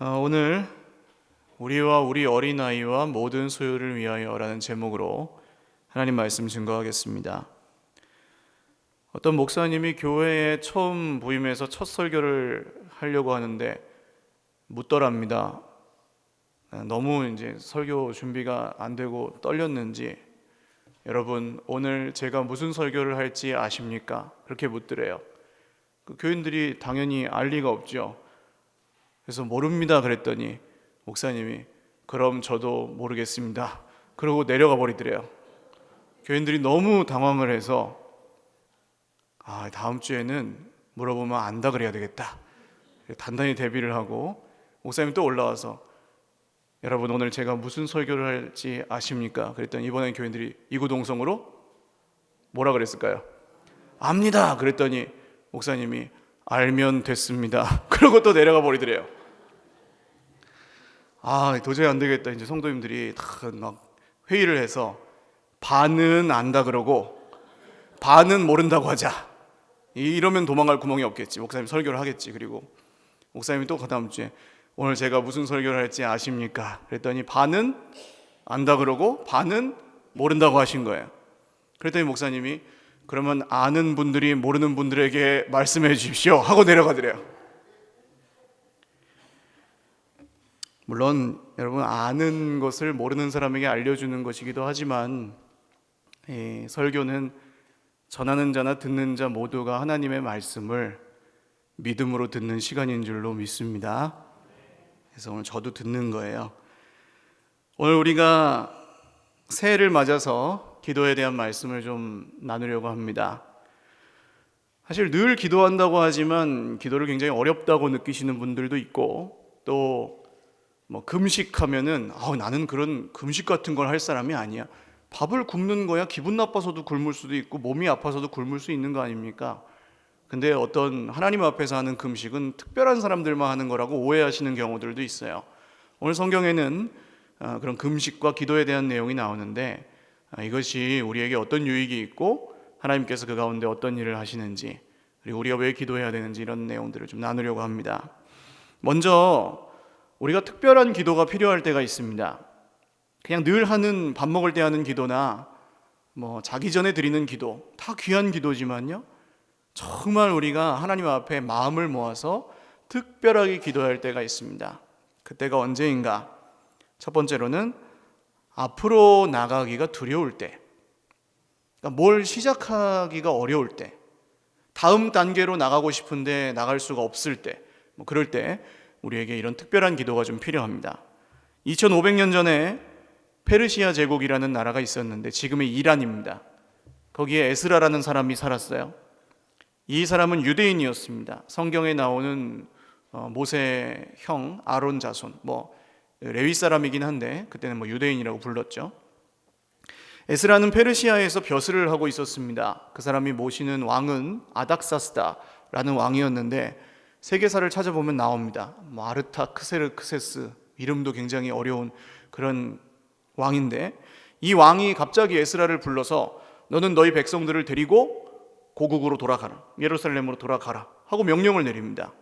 오늘 우리와 우리 어린아이와 모든 소유를 위하여라는 제목으로 하나님 말씀 증거하겠습니다. 어떤 목사님이 교회에 처음 부임해서 첫 설교를 하려고 하는데 묻더랍니다. 너무 이제 설교 준비가 안 되고 떨렸는지, 여러분 오늘 제가 무슨 설교를 할지 아십니까? 그렇게 묻더래요. 그 교인들이 당연히 알 리가 없죠. 그래서 모릅니다 그랬더니 목사님이 그럼 저도 모르겠습니다 그러고 내려가 버리더래요. 교인들이 너무 당황을 해서 다음 주에는 물어보면 안다 그래야 되겠다, 단단히 대비를 하고 목사님이 또 올라와서 여러분 오늘 제가 무슨 설교를 할지 아십니까? 그랬더니 이번엔 교인들이 이구동성으로 뭐라 그랬을까요? 압니다 그랬더니 목사님이 알면 됐습니다 그러고 또 내려가 버리더래요. 도저히 안 되겠다. 이제 성도님들이 다 막 회의를 해서 반은 안다 그러고 반은 모른다고 하자. 이러면 도망갈 구멍이 없겠지. 목사님 설교를 하겠지. 그리고 목사님이 또 그 다음 주에 오늘 제가 무슨 설교를 할지 아십니까? 그랬더니 반은 안다 그러고 반은 모른다고 하신 거예요. 그랬더니 목사님이 그러면 아는 분들이 모르는 분들에게 말씀해 주십시오 하고 내려가더래요. 물론 여러분 아는 것을 모르는 사람에게 알려주는 것이기도 하지만 설교는 전하는 자나 듣는 자 모두가 하나님의 말씀을 믿음으로 듣는 시간인 줄로 믿습니다. 그래서 오늘 저도 듣는 거예요. 오늘 우리가 새해를 맞아서 기도에 대한 말씀을 좀 나누려고 합니다. 사실 늘 기도한다고 하지만 기도를 굉장히 어렵다고 느끼시는 분들도 있고, 또 금식하면은 나는 그런 금식 같은 걸 할 사람이 아니야. 밥을 굶는 거야. 기분 나빠서도 굶을 수도 있고 몸이 아파서도 굶을 수 있는 거 아닙니까? 근데 어떤 하나님 앞에서 하는 금식은 특별한 사람들만 하는 거라고 오해하시는 경우들도 있어요. 오늘 성경에는 그런 금식과 기도에 대한 내용이 나오는데 이것이 우리에게 어떤 유익이 있고 하나님께서 그 가운데 어떤 일을 하시는지, 그리고 우리가 왜 기도해야 되는지 이런 내용들을 좀 나누려고 합니다. 먼저 우리가 특별한 기도가 필요할 때가 있습니다. 그냥 늘 하는 밥 먹을 때 하는 기도나 자기 전에 드리는 기도 다 귀한 기도지만요, 정말 우리가 하나님 앞에 마음을 모아서 특별하게 기도할 때가 있습니다. 그때가 언제인가? 첫 번째로는 앞으로 나가기가 두려울 때, 그러니까 뭘 시작하기가 어려울 때, 다음 단계로 나가고 싶은데 나갈 수가 없을 때, 그럴 때 우리에게 이런 특별한 기도가 좀 필요합니다. 2500년 전에 페르시아 제국이라는 나라가 있었는데 지금의 이란입니다. 거기에 에스라라는 사람이 살았어요. 이 사람은 유대인이었습니다. 성경에 나오는 모세의 형 아론 자손, 레위 사람이긴 한데 그때는 유대인이라고 불렀죠. 에스라는 페르시아에서 벼슬을 하고 있었습니다. 그 사람이 모시는 왕은 아닥사스다라는 왕이었는데 세계사를 찾아보면 나옵니다. 아르타크세르크세스, 이름도 굉장히 어려운 그런 왕인데, 이 왕이 갑자기 에스라를 불러서 너는 너희 백성들을 데리고 고국으로 돌아가라, 예루살렘으로 돌아가라 하고 명령을 내립니다.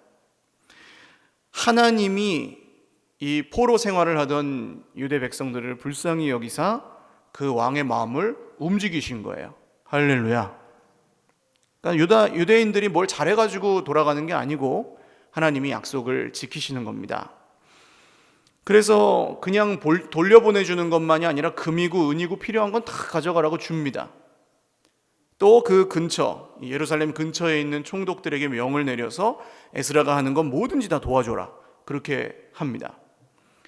하나님이 이 포로 생활을 하던 유대 백성들을 불쌍히 여기사 그 왕의 마음을 움직이신 거예요. 할렐루야. 그러니까 유대인들이 뭘 잘해가지고 돌아가는 게 아니고 하나님이 약속을 지키시는 겁니다. 그래서 그냥 돌려보내주는 것만이 아니라 금이고 은이고 필요한 건 다 가져가라고 줍니다. 또 그 근처, 예루살렘 근처에 있는 총독들에게 명을 내려서 에스라가 하는 건 뭐든지 다 도와줘라, 그렇게 합니다.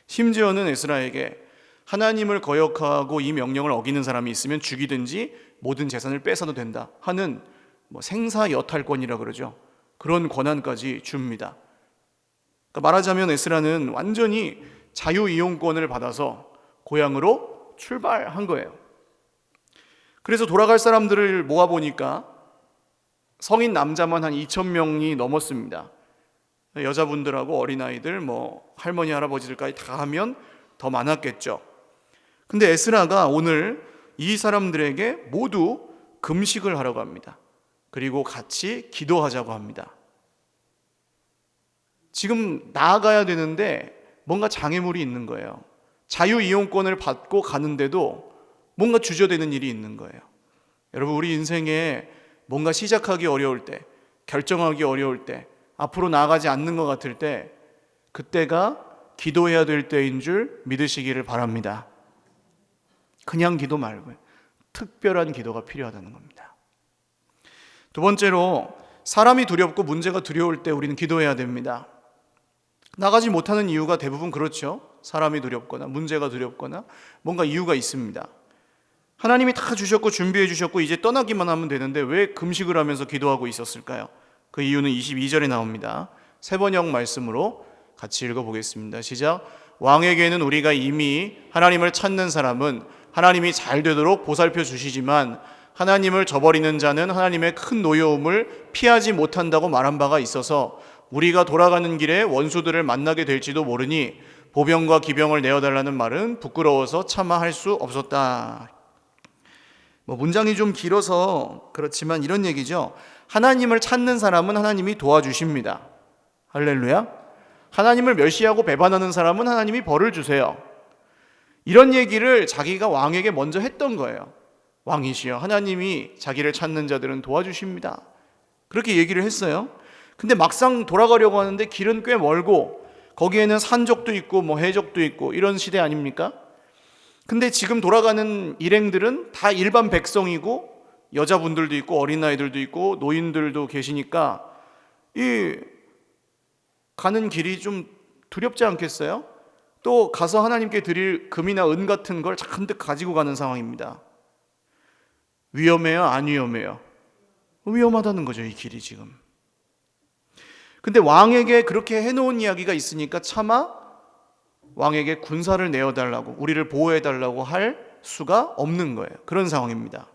심지어는 에스라에게 하나님을 거역하고 이 명령을 어기는 사람이 있으면 죽이든지 모든 재산을 뺏어도 된다 하는 생사여탈권이라 그러죠. 그런 권한까지 줍니다. 그러니까 말하자면 에스라는 완전히 자유이용권을 받아서 고향으로 출발한 거예요. 그래서 돌아갈 사람들을 모아보니까 성인 남자만 한 2,000명이 넘었습니다. 여자분들하고 어린아이들, 할머니 할아버지들까지 다 하면 더 많았겠죠. 근데 에스라가 오늘 이 사람들에게 모두 금식을 하라고 합니다. 그리고 같이 기도하자고 합니다. 지금 나아가야 되는데 뭔가 장애물이 있는 거예요. 자유이용권을 받고 가는데도 뭔가 주저되는 일이 있는 거예요. 여러분, 우리 인생에 뭔가 시작하기 어려울 때, 결정하기 어려울 때, 앞으로 나아가지 않는 것 같을 때, 그때가 기도해야 될 때인 줄 믿으시기를 바랍니다. 그냥 기도 말고 특별한 기도가 필요하다는 겁니다. 두 번째로, 사람이 두렵고 문제가 두려울 때 우리는 기도해야 됩니다. 나가지 못하는 이유가 대부분 그렇죠. 사람이 두렵거나 문제가 두렵거나 뭔가 이유가 있습니다. 하나님이 다 주셨고 준비해 주셨고 이제 떠나기만 하면 되는데 왜 금식을 하면서 기도하고 있었을까요? 그 이유는 22절에 나옵니다. 세 번역 말씀으로 같이 읽어보겠습니다. 시작. 왕에게는 우리가 이미 하나님을 찾는 사람은 하나님이 잘 되도록 보살펴 주시지만 하나님을 저버리는 자는 하나님의 큰 노여움을 피하지 못한다고 말한 바가 있어서 우리가 돌아가는 길에 원수들을 만나게 될지도 모르니 보병과 기병을 내어달라는 말은 부끄러워서 차마 할 수 없었다. 문장이 좀 길어서 그렇지만 이런 얘기죠. 하나님을 찾는 사람은 하나님이 도와주십니다. 할렐루야. 하나님을 멸시하고 배반하는 사람은 하나님이 벌을 주세요. 이런 얘기를 자기가 왕에게 먼저 했던 거예요. 왕이시여, 하나님이 자기를 찾는 자들은 도와주십니다. 그렇게 얘기를 했어요. 근데 막상 돌아가려고 하는데 길은 꽤 멀고 거기에는 산적도 있고 해적도 있고 이런 시대 아닙니까? 근데 지금 돌아가는 일행들은 다 일반 백성이고 여자분들도 있고 어린아이들도 있고 노인들도 계시니까 이 가는 길이 좀 두렵지 않겠어요? 또 가서 하나님께 드릴 금이나 은 같은 걸 잔뜩 가지고 가는 상황입니다. 위험해요? 안 위험해요? 위험하다는 거죠, 이 길이 지금. 근데 왕에게 그렇게 해놓은 이야기가 있으니까 차마 왕에게 군사를 내어달라고, 우리를 보호해달라고 할 수가 없는 거예요. 그런 상황입니다.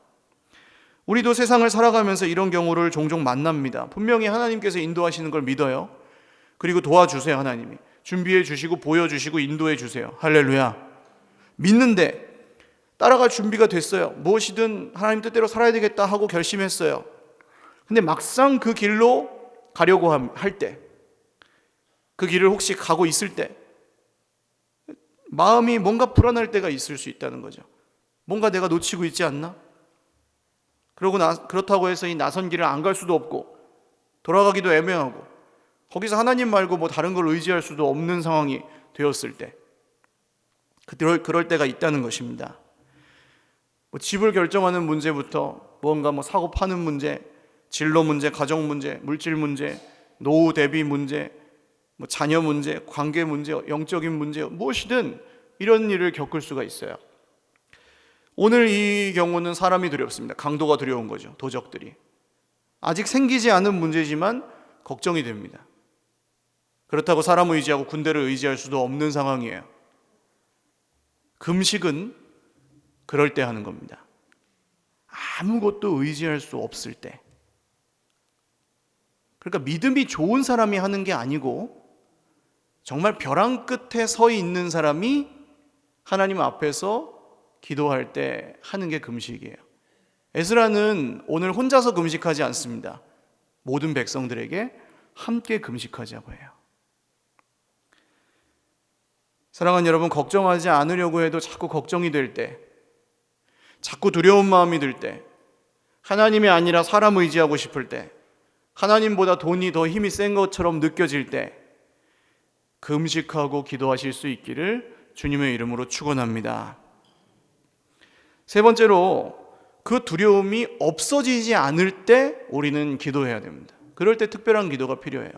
우리도 세상을 살아가면서 이런 경우를 종종 만납니다. 분명히 하나님께서 인도하시는 걸 믿어요. 그리고 도와주세요. 하나님이 준비해 주시고 보여주시고 인도해 주세요. 할렐루야. 믿는데 따라갈 준비가 됐어요. 무엇이든 하나님 뜻대로 살아야 되겠다 하고 결심했어요. 근데 막상 그 길로 가려고 할 때, 그 길을 혹시 가고 있을 때 마음이 뭔가 불안할 때가 있을 수 있다는 거죠. 뭔가 내가 놓치고 있지 않나? 그렇다고 해서 이 나선 길을 안 갈 수도 없고 돌아가기도 애매하고 거기서 하나님 말고 다른 걸 의지할 수도 없는 상황이 되었을 때, 그럴 때가 있다는 것입니다. 집을 결정하는 문제부터 뭔가 사고 파는 문제, 진로 문제, 가정 문제, 물질 문제, 노후 대비 문제, 자녀 문제, 관계 문제, 영적인 문제, 무엇이든 이런 일을 겪을 수가 있어요. 오늘 이 경우는 사람이 두렵습니다. 강도가 두려운 거죠. 도적들이. 아직 생기지 않은 문제지만 걱정이 됩니다. 그렇다고 사람을 의지하고 군대를 의지할 수도 없는 상황이에요. 금식은 그럴 때 하는 겁니다. 아무것도 의지할 수 없을 때. 그러니까 믿음이 좋은 사람이 하는 게 아니고 정말 벼랑 끝에 서 있는 사람이 하나님 앞에서 기도할 때 하는 게 금식이에요. 에스라는 오늘 혼자서 금식하지 않습니다. 모든 백성들에게 함께 금식하자고 해요. 사랑하는 여러분, 걱정하지 않으려고 해도 자꾸 걱정이 될 때, 자꾸 두려운 마음이 들 때, 하나님이 아니라 사람 의지하고 싶을 때, 하나님보다 돈이 더 힘이 센 것처럼 느껴질 때 금식하고 기도하실 수 있기를 주님의 이름으로 축원합니다. 세 번째로, 그 두려움이 없어지지 않을 때 우리는 기도해야 됩니다. 그럴 때 특별한 기도가 필요해요.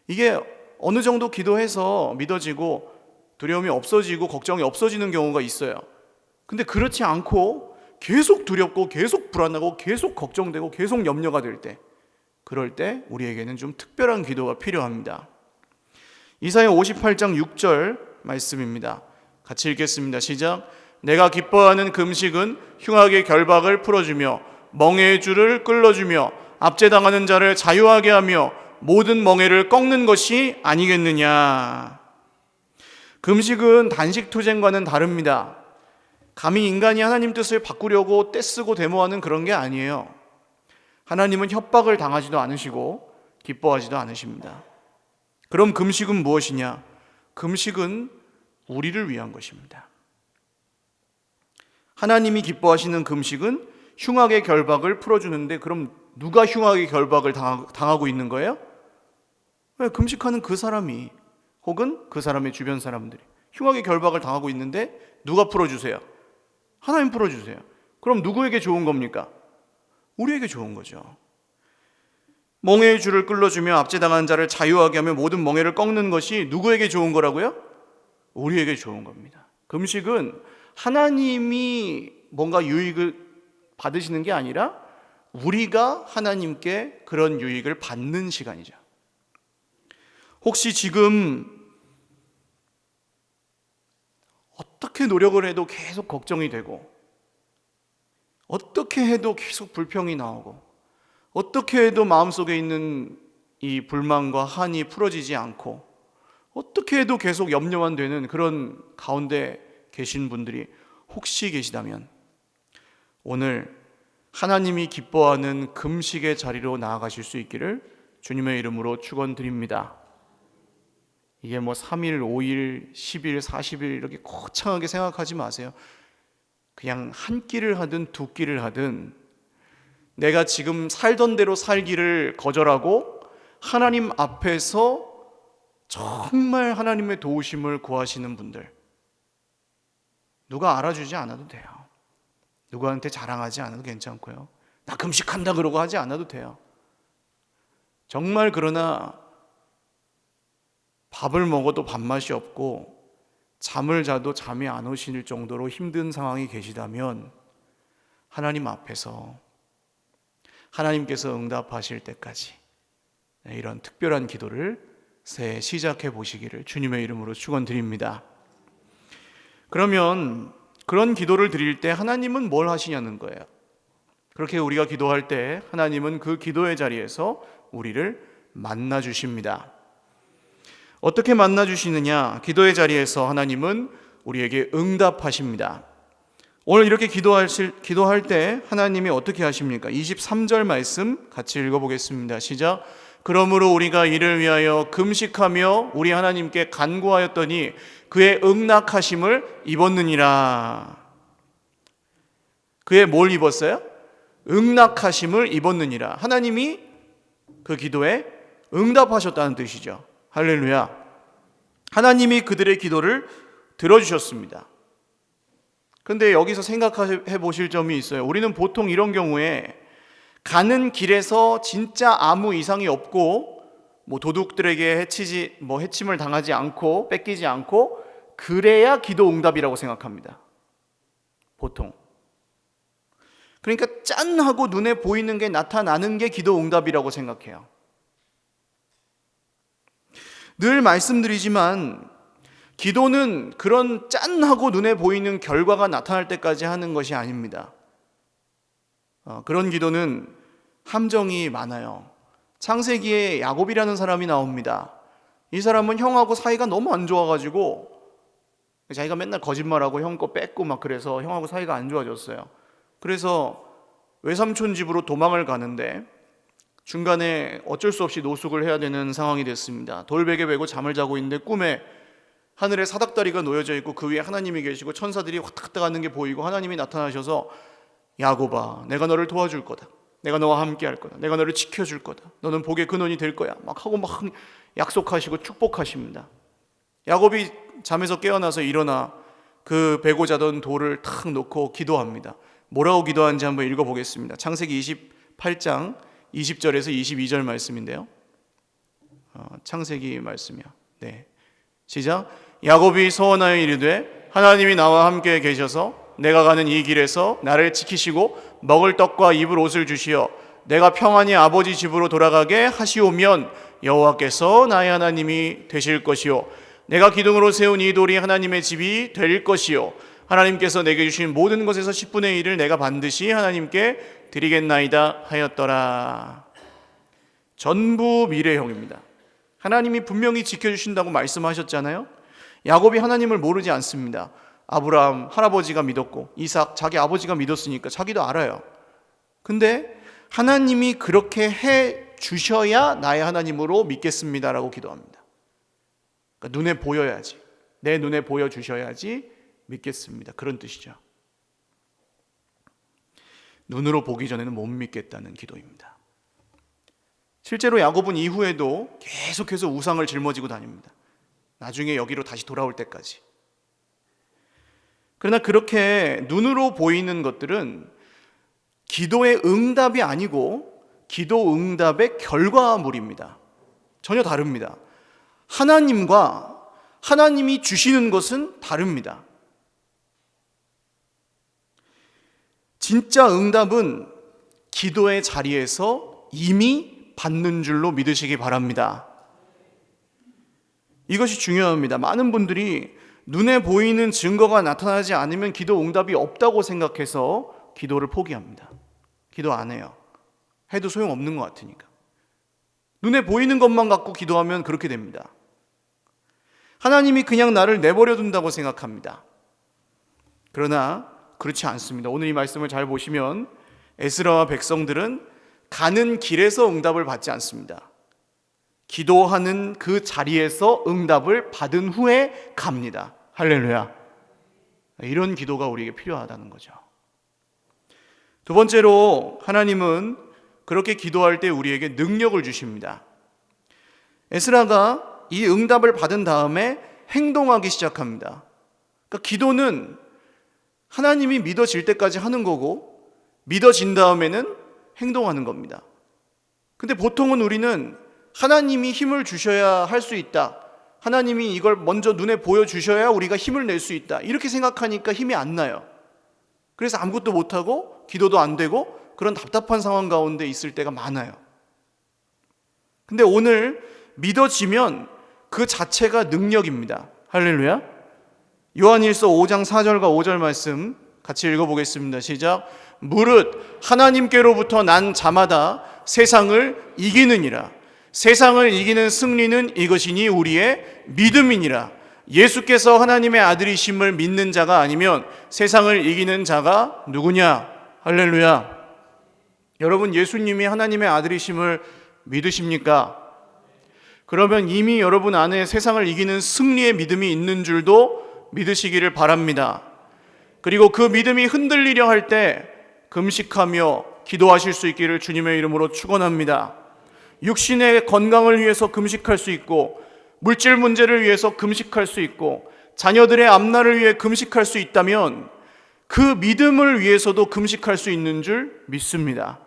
이게 어느 정도 기도해서 믿어지고 두려움이 없어지고 걱정이 없어지는 경우가 있어요. 근데 그렇지 않고 계속 두렵고 계속 불안하고 계속 걱정되고 계속 염려가 될 때, 그럴 때 우리에게는 좀 특별한 기도가 필요합니다. 이사야 58장 6절 말씀입니다. 같이 읽겠습니다. 시작. 내가 기뻐하는 금식은 흉악의 결박을 풀어주며 멍에의 줄을 끌어주며 압제당하는 자를 자유하게 하며 모든 멍에를 꺾는 것이 아니겠느냐. 금식은 단식투쟁과는 다릅니다. 감히 인간이 하나님 뜻을 바꾸려고 떼쓰고 데모하는 그런 게 아니에요. 하나님은 협박을 당하지도 않으시고 기뻐하지도 않으십니다. 그럼 금식은 무엇이냐? 금식은 우리를 위한 것입니다. 하나님이 기뻐하시는 금식은 흉악의 결박을 풀어주는데, 그럼 누가 흉악의 결박을 당하고 있는 거예요? 왜? 금식하는 그 사람이, 혹은 그 사람의 주변 사람들이 흉악의 결박을 당하고 있는데 누가 풀어주세요? 하나님 풀어주세요. 그럼 누구에게 좋은 겁니까? 우리에게 좋은 거죠. 멍에의 줄을 끌어주며 압제당한 자를 자유하게 하며 모든 멍에를 꺾는 것이 누구에게 좋은 거라고요? 우리에게 좋은 겁니다. 금식은 하나님이 뭔가 유익을 받으시는 게 아니라 우리가 하나님께 그런 유익을 받는 시간이죠. 혹시 지금 어떻게 노력을 해도 계속 걱정이 되고, 어떻게 해도 계속 불평이 나오고, 어떻게 해도 마음속에 있는 이 불만과 한이 풀어지지 않고, 어떻게 해도 계속 염려만 되는 그런 가운데 계신 분들이 혹시 계시다면, 오늘 하나님이 기뻐하는 금식의 자리로 나아가실 수 있기를 주님의 이름으로 축원드립니다. 이게 뭐 3일, 5일, 10일, 40일 이렇게 거창하게 생각하지 마세요. 그냥 한 끼를 하든 두 끼를 하든 내가 지금 살던 대로 살기를 거절하고 하나님 앞에서 정말 하나님의 도우심을 구하시는 분들, 누가 알아주지 않아도 돼요. 누구한테 자랑하지 않아도 괜찮고요. 나 금식한다 그러고 하지 않아도 돼요. 정말 그러나 밥을 먹어도 밥맛이 없고 잠을 자도 잠이 안 오실 정도로 힘든 상황이 계시다면 하나님 앞에서 하나님께서 응답하실 때까지 이런 특별한 기도를 새해 시작해 보시기를 주님의 이름으로 축원드립니다. 그러면 그런 기도를 드릴 때 하나님은 뭘 하시냐는 거예요. 그렇게 우리가 기도할 때 하나님은 그 기도의 자리에서 우리를 만나 주십니다. 어떻게 만나 주시느냐? 기도의 자리에서 하나님은 우리에게 응답하십니다. 오늘 이렇게 기도할 때 하나님이 어떻게 하십니까? 23절 말씀 같이 읽어보겠습니다. 시작. 그러므로 우리가 이를 위하여 금식하며 우리 하나님께 간구하였더니 그의 응낙하심을 입었느니라. 그의 뭘 입었어요? 응낙하심을 입었느니라. 하나님이 그 기도에 응답하셨다는 뜻이죠. 할렐루야. 하나님이 그들의 기도를 들어주셨습니다. 근데 여기서 생각해 보실 점이 있어요. 우리는 보통 이런 경우에 가는 길에서 진짜 아무 이상이 없고 도둑들에게 해침을 당하지 않고 뺏기지 않고 그래야 기도 응답이라고 생각합니다. 보통. 그러니까 짠 하고 눈에 보이는 게 나타나는 게 기도 응답이라고 생각해요. 늘 말씀드리지만 기도는 그런 짠 하고 눈에 보이는 결과가 나타날 때까지 하는 것이 아닙니다. 그런 기도는 함정이 많아요. 창세기에 야곱이라는 사람이 나옵니다. 이 사람은 형하고 사이가 너무 안 좋아가지고 자기가 맨날 거짓말하고 형 거 뺏고 막 그래서 형하고 사이가 안 좋아졌어요. 그래서 외삼촌 집으로 도망을 가는데 중간에 어쩔 수 없이 노숙을 해야 되는 상황이 됐습니다. 돌베개 베고 잠을 자고 있는데 꿈에 하늘에 사닥다리가 놓여져 있고 그 위에 하나님이 계시고 천사들이 왔다 갔다 가는 게 보이고 하나님이 나타나셔서 야곱아, 내가 너를 도와줄 거다. 내가 너와 함께 할 거다. 내가 너를 지켜줄 거다. 너는 복의 근원이 될 거야. 막 하고 막 약속하시고 축복하십니다. 야곱이 잠에서 깨어나서 일어나 그 베고 자던 돌을 탁 놓고 기도합니다. 뭐라고 기도하는지 한번 읽어보겠습니다. 창세기 28장 20절에서 22절 말씀인데요. 창세기 말씀이요. 네, 시작. 야곱이 서원하여 이르되 하나님이 나와 함께 계셔서 내가 가는 이 길에서 나를 지키시고 먹을 떡과 입을 옷을 주시어 내가 평안히 아버지 집으로 돌아가게 하시오면 여호와께서 나의 하나님이 되실 것이요 내가 기둥으로 세운 이 돌이 하나님의 집이 될 것이요 하나님께서 내게 주신 모든 것에서 10분의 1을 내가 반드시 하나님께 드리겠나이다 하였더라. 전부 미래형입니다. 하나님이 분명히 지켜주신다고 말씀하셨잖아요. 야곱이 하나님을 모르지 않습니다. 아브라함 할아버지가 믿었고 이삭 자기 아버지가 믿었으니까 자기도 알아요. 근데 하나님이 그렇게 해 주셔야 나의 하나님으로 믿겠습니다라고 기도합니다. 그러니까 눈에 보여야지, 내 눈에 보여주셔야지 믿겠습니다. 그런 뜻이죠. 눈으로 보기 전에는 못 믿겠다는 기도입니다. 실제로 야곱은 이후에도 계속해서 우상을 짊어지고 다닙니다. 나중에 여기로 다시 돌아올 때까지. 그러나 그렇게 눈으로 보이는 것들은 기도의 응답이 아니고 기도 응답의 결과물입니다. 전혀 다릅니다. 하나님이 주시는 것은 다릅니다. 진짜 응답은 기도의 자리에서 이미 받는 줄로 믿으시기 바랍니다. 이것이 중요합니다. 많은 분들이 눈에 보이는 증거가 나타나지 않으면 기도 응답이 없다고 생각해서 기도를 포기합니다. 기도 안 해요. 해도 소용없는 것 같으니까. 눈에 보이는 것만 갖고 기도하면 그렇게 됩니다. 하나님이 그냥 나를 내버려 둔다고 생각합니다. 그러나 그렇지 않습니다. 오늘 이 말씀을 잘 보시면 에스라와 백성들은 가는 길에서 응답을 받지 않습니다. 기도하는 그 자리에서 응답을 받은 후에 갑니다. 할렐루야. 이런 기도가 우리에게 필요하다는 거죠. 두 번째로 하나님은 그렇게 기도할 때 우리에게 능력을 주십니다. 에스라가 이 응답을 받은 다음에 행동하기 시작합니다. 그러니까 기도는 하나님이 믿어질 때까지 하는 거고 믿어진 다음에는 행동하는 겁니다. 근데 보통은 우리는 하나님이 힘을 주셔야 할 수 있다, 하나님이 이걸 먼저 눈에 보여주셔야 우리가 힘을 낼 수 있다, 이렇게 생각하니까 힘이 안 나요. 그래서 아무것도 못하고 기도도 안 되고 그런 답답한 상황 가운데 있을 때가 많아요. 근데 오늘 믿어지면 그 자체가 능력입니다. 할렐루야. 요한일서 5장 4절과 5절 말씀 같이 읽어보겠습니다. 시작. 무릇 하나님께로부터 난 자마다 세상을 이기느니라. 세상을 이기는 승리는 이것이니 우리의 믿음이니라. 예수께서 하나님의 아들이심을 믿는 자가 아니면 세상을 이기는 자가 누구냐? 할렐루야. 여러분, 예수님이 하나님의 아들이심을 믿으십니까? 그러면 이미 여러분 안에 세상을 이기는 승리의 믿음이 있는 줄도 믿으시기를 바랍니다. 그리고 그 믿음이 흔들리려 할 때 금식하며 기도하실 수 있기를 주님의 이름으로 축원합니다. 육신의 건강을 위해서 금식할 수 있고, 물질 문제를 위해서 금식할 수 있고, 자녀들의 앞날을 위해 금식할 수 있다면 그 믿음을 위해서도 금식할 수 있는 줄 믿습니다.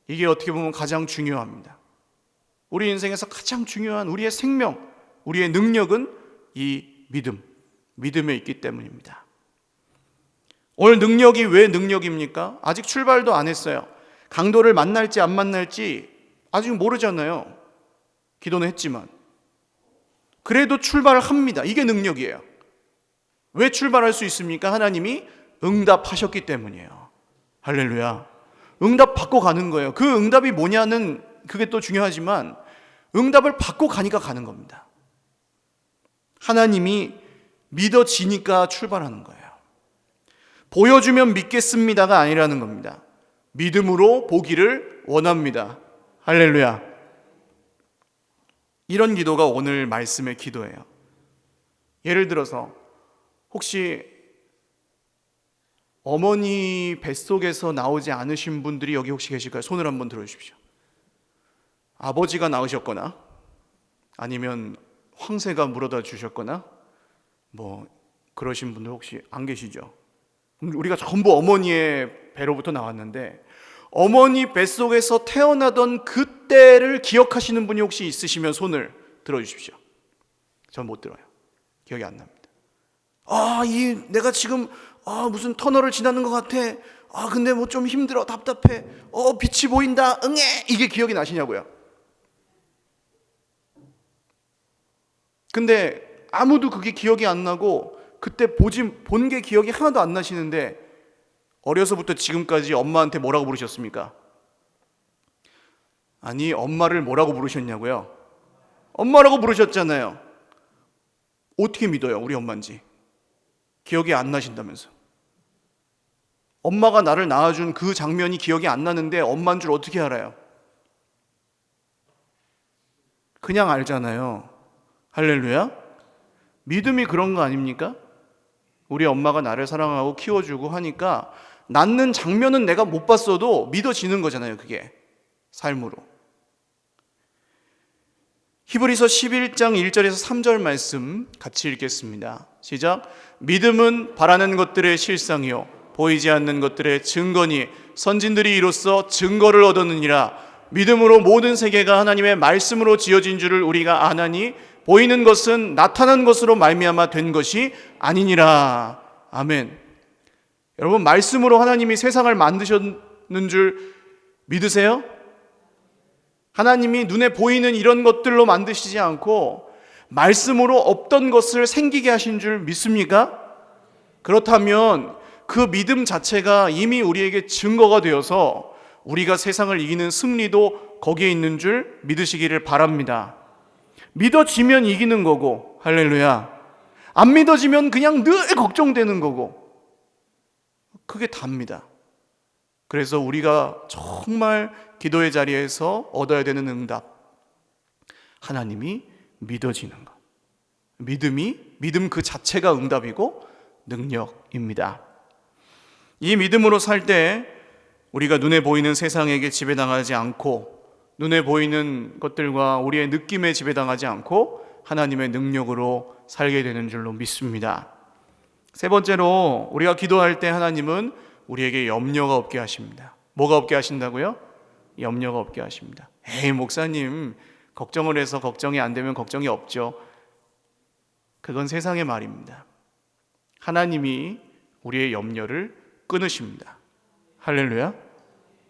이게 어떻게 보면 가장 중요합니다. 우리 인생에서 가장 중요한 우리의 생명, 우리의 능력은 이 믿음에 있기 때문입니다. 오늘 능력이 왜 능력입니까? 아직 출발도 안 했어요. 강도를 만날지 안 만날지 아직 모르잖아요. 기도는 했지만. 그래도 출발을 합니다. 이게 능력이에요. 왜 출발할 수 있습니까? 하나님이 응답하셨기 때문이에요. 할렐루야. 응답 받고 가는 거예요. 그 응답이 뭐냐는 그게 또 중요하지만 응답을 받고 가니까 가는 겁니다. 하나님이 믿어지니까 출발하는 거예요. 보여주면 믿겠습니다가 아니라는 겁니다. 믿음으로 보기를 원합니다. 할렐루야. 이런 기도가 오늘 말씀의 기도예요. 예를 들어서 혹시 어머니 뱃속에서 나오지 않으신 분들이 여기 혹시 계실까요? 손을 한번 들어주십시오. 아버지가 낳으셨거나 아니면 황새가 물어다 주셨거나 뭐 그러신 분들 혹시 안 계시죠? 우리가 전부 어머니의 배로부터 나왔는데 어머니 뱃속에서 태어나던 그때를 기억하시는 분이 혹시 있으시면 손을 들어주십시오. 전 못 들어요. 기억이 안 납니다. 내가 지금 무슨 터널을 지나는 것 같아. 근데 뭐 좀 힘들어, 답답해. 빛이 보인다. 응애. 이게 기억이 나시냐고요? 근데 아무도 그게 기억이 안 나고 그때 본 게 기억이 하나도 안 나시는데 어려서부터 지금까지 엄마한테 뭐라고 부르셨습니까? 아니, 엄마를 뭐라고 부르셨냐고요? 엄마라고 부르셨잖아요. 어떻게 믿어요, 우리 엄마인지? 기억이 안 나신다면서. 엄마가 나를 낳아준 그 장면이 기억이 안 나는데 엄마인 줄 어떻게 알아요? 그냥 알잖아요. 할렐루야. 믿음이 그런 거 아닙니까? 우리 엄마가 나를 사랑하고 키워주고 하니까 낳는 장면은 내가 못 봤어도 믿어지는 거잖아요. 그게 삶으로. 히브리서 11장 1절에서 3절 말씀 같이 읽겠습니다. 시작. 믿음은 바라는 것들의 실상이요 보이지 않는 것들의 증거니 선진들이 이로써 증거를 얻었느니라. 믿음으로 모든 세계가 하나님의 말씀으로 지어진 줄을 우리가 아나니 보이는 것은 나타난 것으로 말미암아 된 것이 아니니라. 아멘. 여러분, 말씀으로 하나님이 세상을 만드셨는 줄 믿으세요? 하나님이 눈에 보이는 이런 것들로 만드시지 않고 말씀으로 없던 것을 생기게 하신 줄 믿습니까? 그렇다면 그 믿음 자체가 이미 우리에게 증거가 되어서 우리가 세상을 이기는 승리도 거기에 있는 줄 믿으시기를 바랍니다. 믿어지면 이기는 거고, 할렐루야. 안 믿어지면 그냥 늘 걱정되는 거고, 그게 답니다. 그래서 우리가 정말 기도의 자리에서 얻어야 되는 응답, 하나님이 믿어지는 것. 믿음 그 자체가 응답이고 능력입니다. 이 믿음으로 살 때 우리가 눈에 보이는 세상에게 지배당하지 않고, 눈에 보이는 것들과 우리의 느낌에 지배당하지 않고 하나님의 능력으로 살게 되는 줄로 믿습니다. 세 번째로, 우리가 기도할 때 하나님은 우리에게 염려가 없게 하십니다. 뭐가 없게 하신다고요? 염려가 없게 하십니다. 에이, 목사님, 걱정을 해서 걱정이 안 되면 걱정이 없죠. 그건 세상의 말입니다. 하나님이 우리의 염려를 끊으십니다. 할렐루야.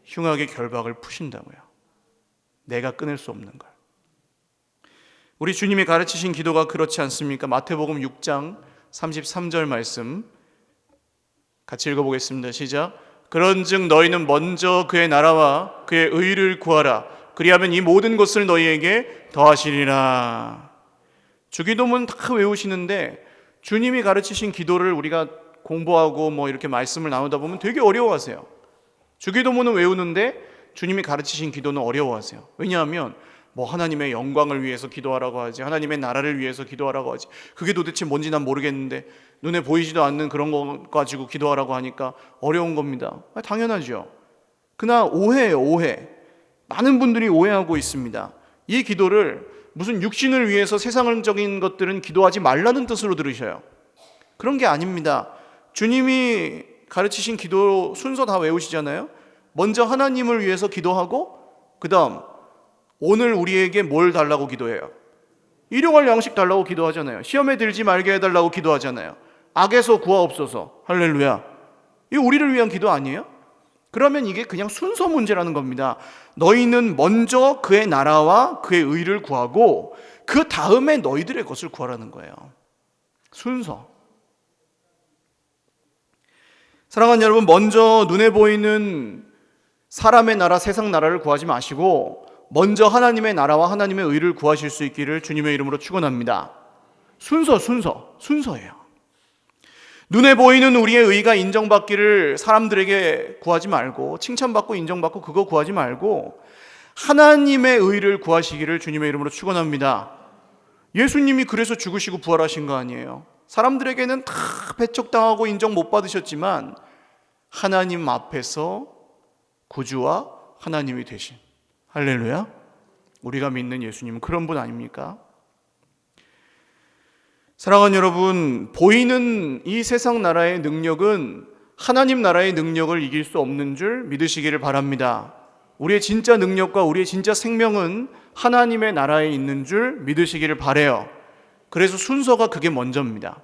흉악의 결박을 푸신다고요. 내가 끊을 수 없는 걸. 우리 주님이 가르치신 기도가 그렇지 않습니까? 마태복음 6장 33절 말씀 같이 읽어보겠습니다. 시작. 그런즉 너희는 먼저 그의 나라와 그의 의를 구하라. 그리하면 이 모든 것을 너희에게 더하시리라. 주기도문 다 외우시는데 주님이 가르치신 기도를 우리가 공부하고 이렇게 말씀을 나누다 보면 되게 어려워하세요. 주기도문은 외우는데 주님이 가르치신 기도는 어려워하세요. 왜냐하면 하나님의 영광을 위해서 기도하라고 하지, 하나님의 나라를 위해서 기도하라고 하지, 그게 도대체 뭔지 난 모르겠는데 눈에 보이지도 않는 그런 거 가지고 기도하라고 하니까 어려운 겁니다. 당연하죠. 그러나 오해예요, 오해. 많은 분들이 오해하고 있습니다. 이 기도를 무슨 육신을 위해서 세상적인 것들은 기도하지 말라는 뜻으로 들으셔요. 그런 게 아닙니다. 주님이 가르치신 기도 순서 다 외우시잖아요. 먼저 하나님을 위해서 기도하고, 그 다음 오늘 우리에게 뭘 달라고 기도해요? 일용할 양식 달라고 기도하잖아요. 시험에 들지 말게 해달라고 기도하잖아요. 악에서 구하옵소서. 할렐루야. 이거 우리를 위한 기도 아니에요? 그러면 이게 그냥 순서 문제라는 겁니다. 너희는 먼저 그의 나라와 그의 의를 구하고 그 다음에 너희들의 것을 구하라는 거예요. 순서. 사랑하는 여러분, 먼저 눈에 보이는 사람의 나라, 세상 나라를 구하지 마시고 먼저 하나님의 나라와 하나님의 의를 구하실 수 있기를 주님의 이름으로 축원합니다. 순서예요. 눈에 보이는 우리의 의가 인정받기를 사람들에게 구하지 말고, 칭찬받고 인정받고 그거 구하지 말고 하나님의 의를 구하시기를 주님의 이름으로 축원합니다. 예수님이 그래서 죽으시고 부활하신 거 아니에요? 사람들에게는 다 배척당하고 인정 못 받으셨지만 하나님 앞에서 구주와 하나님이 되신, 할렐루야, 우리가 믿는 예수님은 그런 분 아닙니까? 사랑하는 여러분, 보이는 이 세상 나라의 능력은 하나님 나라의 능력을 이길 수 없는 줄 믿으시기를 바랍니다. 우리의 진짜 능력과 우리의 진짜 생명은 하나님의 나라에 있는 줄 믿으시기를 바라요. 그래서 순서가 그게 먼저입니다.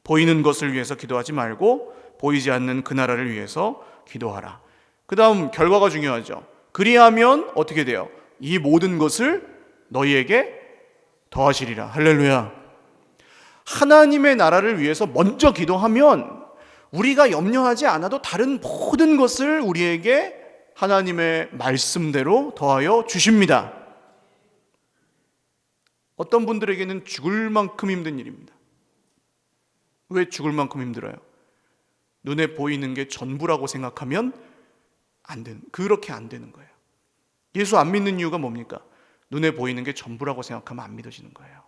보이는 것을 위해서 기도하지 말고 보이지 않는 그 나라를 위해서 기도하라. 그 다음 결과가 중요하죠. 그리하면 어떻게 돼요? 이 모든 것을 너희에게 더하시리라. 할렐루야. 하나님의 나라를 위해서 먼저 기도하면 우리가 염려하지 않아도 다른 모든 것을 우리에게 하나님의 말씀대로 더하여 주십니다. 어떤 분들에게는 죽을 만큼 힘든 일입니다. 왜 죽을 만큼 힘들어요? 눈에 보이는 게 전부라고 생각하면 그렇게 안 되는 거예요. 예수 안 믿는 이유가 뭡니까? 눈에 보이는 게 전부라고 생각하면 안 믿어지는 거예요.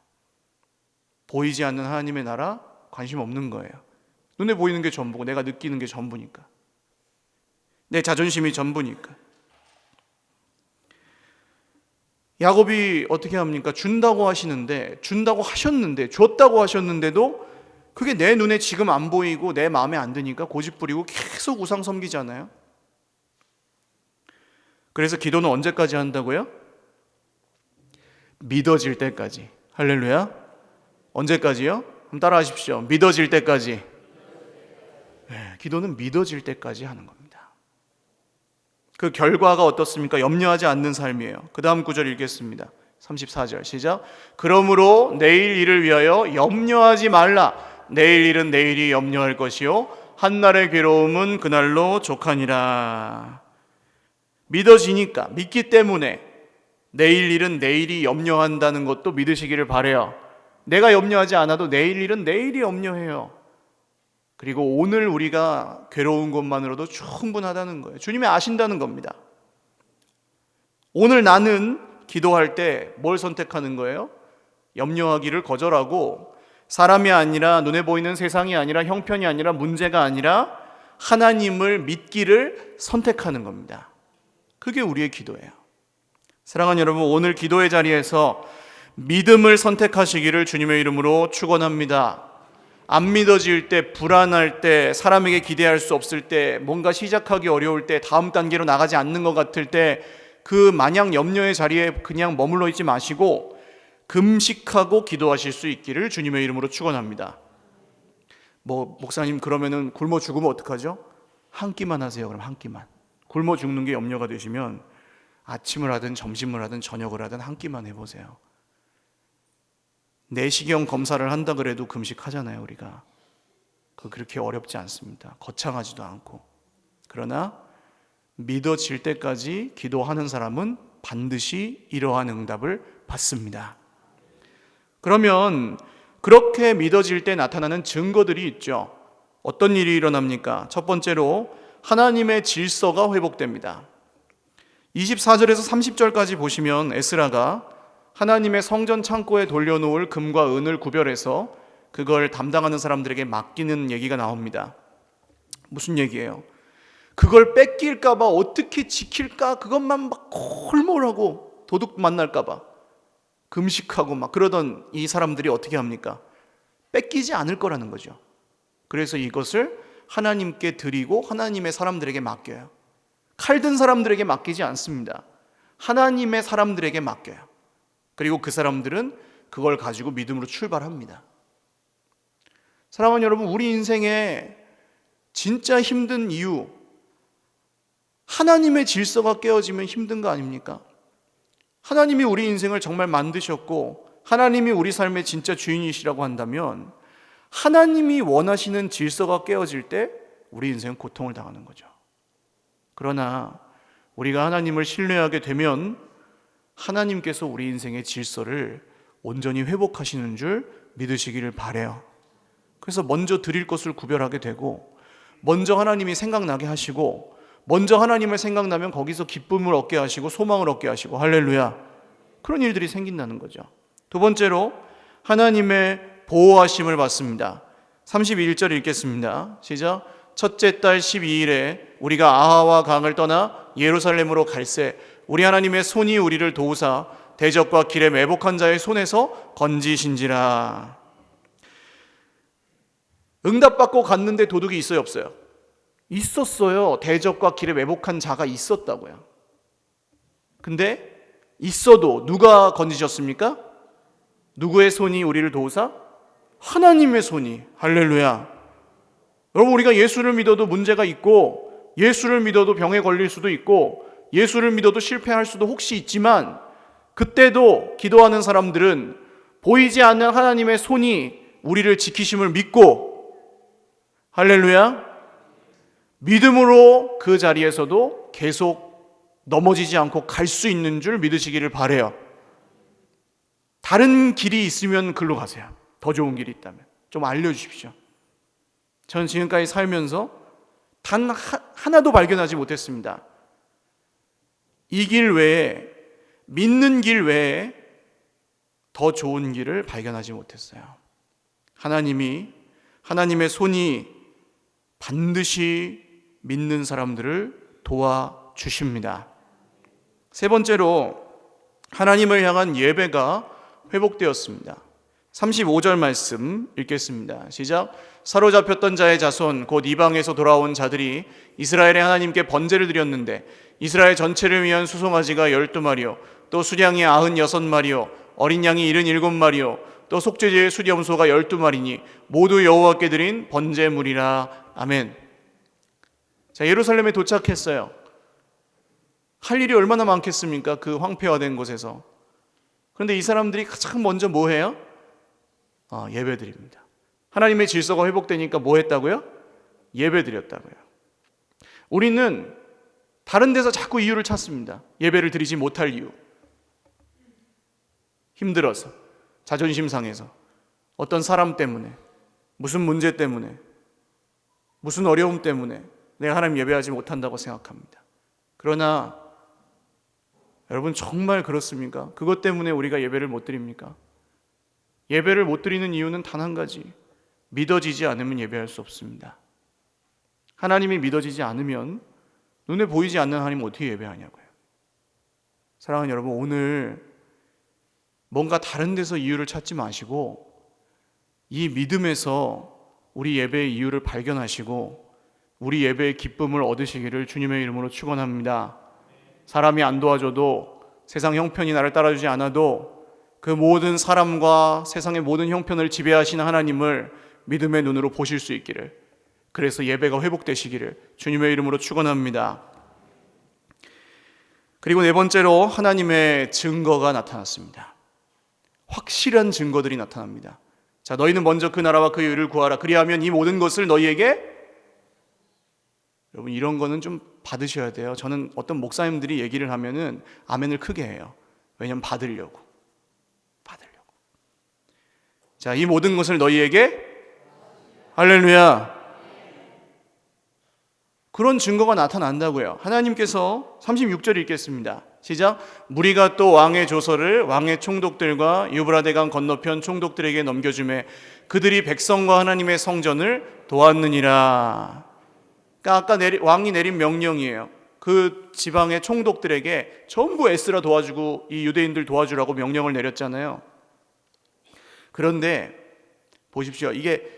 보이지 않는 하나님의 나라 관심 없는 거예요. 눈에 보이는 게 전부고 내가 느끼는 게 전부니까. 내 자존심이 전부니까. 야곱이 어떻게 합니까? 준다고 하셨는데 줬다고 하셨는데도 그게 내 눈에 지금 안 보이고 내 마음에 안 드니까 고집부리고 계속 우상 섬기잖아요. 그래서 기도는 언제까지 한다고요? 믿어질 때까지. 할렐루야. 언제까지요? 그럼 따라 하십시오. 믿어질 때까지. 네, 기도는 믿어질 때까지 하는 겁니다. 그 결과가 어떻습니까? 염려하지 않는 삶이에요. 그 다음 구절 읽겠습니다. 34절 시작. 그러므로 내일 일을 위하여 염려하지 말라. 내일 일은 내일이 염려할 것이요 한날의 괴로움은 그날로 족하니라. 믿어지니까, 믿기 때문에 내일 일은 내일이 염려한다는 것도 믿으시기를 바라요. 내가 염려하지 않아도 내일 일은 내일이 염려해요. 그리고 오늘 우리가 괴로운 것만으로도 충분하다는 거예요. 주님이 아신다는 겁니다. 오늘 나는 기도할 때 뭘 선택하는 거예요? 염려하기를 거절하고 사람이 아니라 눈에 보이는 세상이 아니라 형편이 아니라 문제가 아니라 하나님을 믿기를 선택하는 겁니다. 그게 우리의 기도예요. 사랑하는 여러분, 오늘 기도의 자리에서 믿음을 선택하시기를 주님의 이름으로 축원합니다. 안 믿어질 때, 불안할 때, 사람에게 기대할 수 없을 때, 뭔가 시작하기 어려울 때, 다음 단계로 나가지 않는 것 같을 때 그 마냥 염려의 자리에 그냥 머물러 있지 마시고 금식하고 기도하실 수 있기를 주님의 이름으로 축원합니다. 목사님 그러면은 굶어 죽으면 어떡하죠? 한 끼만 하세요. 그럼 한 끼만. 굶어 죽는 게 염려가 되시면 아침을 하든 점심을 하든 저녁을 하든 한 끼만 해보세요. 내시경 검사를 한다 그래도 금식하잖아요. 우리가 그렇게 어렵지 않습니다. 거창하지도 않고. 그러나 믿어질 때까지 기도하는 사람은 반드시 이러한 응답을 받습니다. 그러면 그렇게 믿어질 때 나타나는 증거들이 있죠. 어떤 일이 일어납니까? 첫 번째로 하나님의 질서가 회복됩니다. 24절에서 30절까지 보시면 에스라가 하나님의 성전 창고에 돌려놓을 금과 은을 구별해서 그걸 담당하는 사람들에게 맡기는 얘기가 나옵니다. 무슨 얘기예요? 그걸 뺏길까 봐 어떻게 지킬까 그것만 막 골몰하고 도둑 만날까 봐 금식하고 막 그러던 이 사람들이 어떻게 합니까? 뺏기지 않을 거라는 거죠. 그래서 이것을 하나님께 드리고 하나님의 사람들에게 맡겨요. 칼든 사람들에게 맡기지 않습니다. 하나님의 사람들에게 맡겨요. 그리고 그 사람들은 그걸 가지고 믿음으로 출발합니다. 사랑하는 여러분, 우리 인생에 진짜 힘든 이유, 하나님의 질서가 깨어지면 힘든 거 아닙니까? 하나님이 우리 인생을 정말 만드셨고 하나님이 우리 삶의 진짜 주인이시라고 한다면 하나님이 원하시는 질서가 깨어질 때 우리 인생은 고통을 당하는 거죠. 그러나 우리가 하나님을 신뢰하게 되면 하나님께서 우리 인생의 질서를 온전히 회복하시는 줄 믿으시기를 바라요. 그래서 먼저 드릴 것을 구별하게 되고 먼저 하나님이 생각나게 하시고 먼저 하나님을 생각나면 거기서 기쁨을 얻게 하시고 소망을 얻게 하시고 할렐루야, 그런 일들이 생긴다는 거죠. 두 번째로 하나님의 보호하심을 받습니다. 31절 읽겠습니다. 시작. 첫째 달 12일에 우리가 아하와 강을 떠나 예루살렘으로 갈새 우리 하나님의 손이 우리를 도우사 대적과 길에 매복한 자의 손에서 건지신지라. 응답받고 갔는데 도둑이 있어요, 없어요? 있었어요. 대적과 길에 매복한 자가 있었다고요. 근데 있어도 누가 건지셨습니까? 누구의 손이 우리를 도우사? 하나님의 손이. 할렐루야. 여러분, 우리가 예수를 믿어도 문제가 있고 예수를 믿어도 병에 걸릴 수도 있고 예수를 믿어도 실패할 수도 혹시 있지만 그때도 기도하는 사람들은 보이지 않는 하나님의 손이 우리를 지키심을 믿고 할렐루야, 믿음으로 그 자리에서도 계속 넘어지지 않고 갈 수 있는 줄 믿으시기를 바라요. 다른 길이 있으면 글로 가세요. 더 좋은 길이 있다면 좀 알려주십시오. 저는 지금까지 살면서 단 하나도 발견하지 못했습니다. 이 길 외에, 믿는 길 외에 더 좋은 길을 발견하지 못했어요. 하나님의 손이 반드시 믿는 사람들을 도와주십니다. 세 번째로 하나님을 향한 예배가 회복되었습니다. 35절 말씀 읽겠습니다. 시작. 사로잡혔던 자의 자손 곧 이방에서 돌아온 자들이 이스라엘의 하나님께 번제를 드렸는데 이스라엘 전체를 위한 수송아지가 12마리요 또 수량이 96마리요 어린 양이 77마리요 또 속죄제의 수염소가 12마리니 모두 여호와께 드린 번제물이라. 아멘. 자, 예루살렘에 도착했어요. 할 일이 얼마나 많겠습니까? 그 황폐화된 곳에서. 그런데 이 사람들이 가장 먼저 뭐 해요? 예배드립니다. 하나님의 질서가 회복되니까 뭐 했다고요? 예배드렸다고요. 우리는 다른 데서 자꾸 이유를 찾습니다. 예배를 드리지 못할 이유. 힘들어서, 자존심 상해서, 어떤 사람 때문에, 무슨 문제 때문에, 무슨 어려움 때문에 내가 하나님 예배하지 못한다고 생각합니다. 그러나 여러분 정말 그렇습니까? 그것 때문에 우리가 예배를 못 드립니까? 예배를 못 드리는 이유는 단 한 가지. 믿어지지 않으면 예배할 수 없습니다. 하나님이 믿어지지 않으면 눈에 보이지 않는 하나님 어떻게 예배하냐고요. 사랑하는 여러분, 오늘 뭔가 다른 데서 이유를 찾지 마시고 이 믿음에서 우리 예배의 이유를 발견하시고 우리 예배의 기쁨을 얻으시기를 주님의 이름으로 축원합니다. 사람이 안 도와줘도 세상 형편이 나를 따라주지 않아도 그 모든 사람과 세상의 모든 형편을 지배하시는 하나님을 믿음의 눈으로 보실 수 있기를, 그래서 예배가 회복되시기를 주님의 이름으로 축원합니다. 그리고 네 번째로 하나님의 증거가 나타났습니다. 확실한 증거들이 나타납니다. 자, 너희는 먼저 그 나라와 그 의를 구하라. 그리하면 이 모든 것을 너희에게, 여러분 이런 거는 좀 받으셔야 돼요. 저는 어떤 목사님들이 얘기를 하면은 아멘을 크게 해요. 왜냐하면 받으려고. 자, 이 모든 것을 너희에게, 할렐루야, 그런 증거가 나타난다고요. 하나님께서 36절 읽겠습니다. 시작. 무리가 또 왕의 조서를 왕의 총독들과 유브라데강 건너편 총독들에게 넘겨주매 그들이 백성과 하나님의 성전을 도왔느니라. 그러니까 아까 왕이 내린 명령이에요. 그 지방의 총독들에게 전부 에스라 도와주고 이 유대인들 도와주라고 명령을 내렸잖아요. 그런데 보십시오. 이게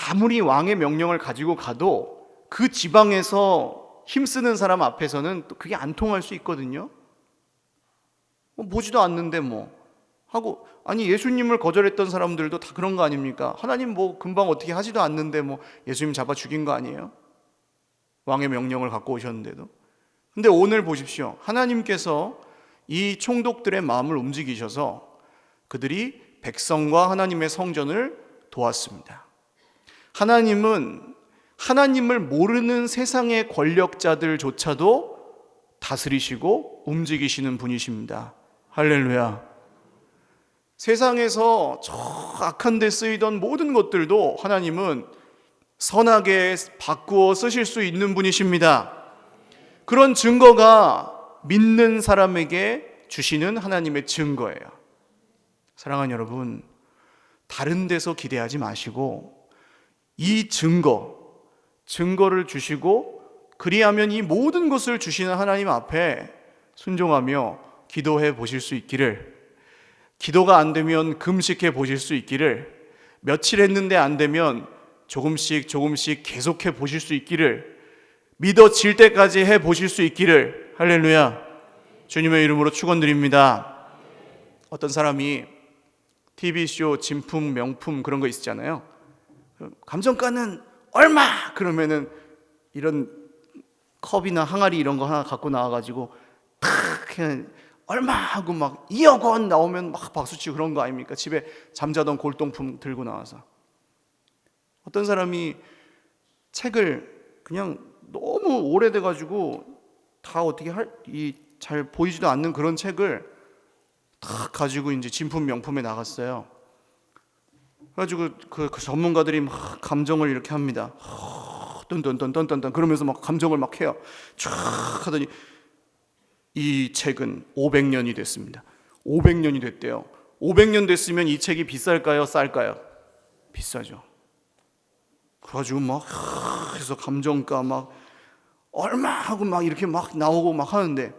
아무리 왕의 명령을 가지고 가도 그 지방에서 힘쓰는 사람 앞에서는 또 그게 안 통할 수 있거든요. 보지도 않는데 뭐 하고, 아니 예수님을 거절했던 사람들도 다 그런 거 아닙니까? 하나님 뭐 금방 어떻게 하지도 않는데 뭐 예수님 잡아 죽인 거 아니에요? 왕의 명령을 갖고 오셨는데도. 근데 오늘 보십시오. 하나님께서 이 총독들의 마음을 움직이셔서 그들이 백성과 하나님의 성전을 도왔습니다. 하나님은 하나님을 모르는 세상의 권력자들조차도 다스리시고 움직이시는 분이십니다. 할렐루야. 세상에서 저 악한 데 쓰이던 모든 것들도 하나님은 선하게 바꾸어 쓰실 수 있는 분이십니다. 그런 증거가 믿는 사람에게 주시는 하나님의 증거예요. 사랑하는 여러분, 다른 데서 기대하지 마시고 이 증거를 주시고 그리하면 이 모든 것을 주시는 하나님 앞에 순종하며 기도해 보실 수 있기를, 기도가 안 되면 금식해 보실 수 있기를, 며칠 했는데 안 되면 조금씩 계속해 보실 수 있기를, 믿어질 때까지 해 보실 수 있기를. 할렐루야. 주님의 이름으로 축원드립니다. 어떤 사람이 TV쇼 진품 명품 그런 거 있잖아요. 감정가는 얼마? 그러면은 이런 컵이나 항아리 이런 거 하나 갖고 나와가지고 탁 그냥 얼마 하고 막 2억 원 나오면 막 박수치고 그런 거 아닙니까? 집에 잠자던 골동품 들고 나와서. 어떤 사람이 책을 그냥 너무 오래돼가지고 다 어떻게 잘 보이지도 않는 그런 책을 다 가지고 이제 진품 명품에 나갔어요. 그래가지고 그 전문가들이 막 감정을 이렇게 합니다. 뚠뚠뚠뚠뚠 그러면서 막 감정을 막 해요. 쫙 하더니 이 책은 500년이 됐습니다. 500년이 됐대요. 500년 됐으면 이 책이 비쌀까요? 쌀까요? 비싸죠. 그래가지고 막 해서 감정가 막 얼마 하고 막 이렇게 막 나오고 막 하는데,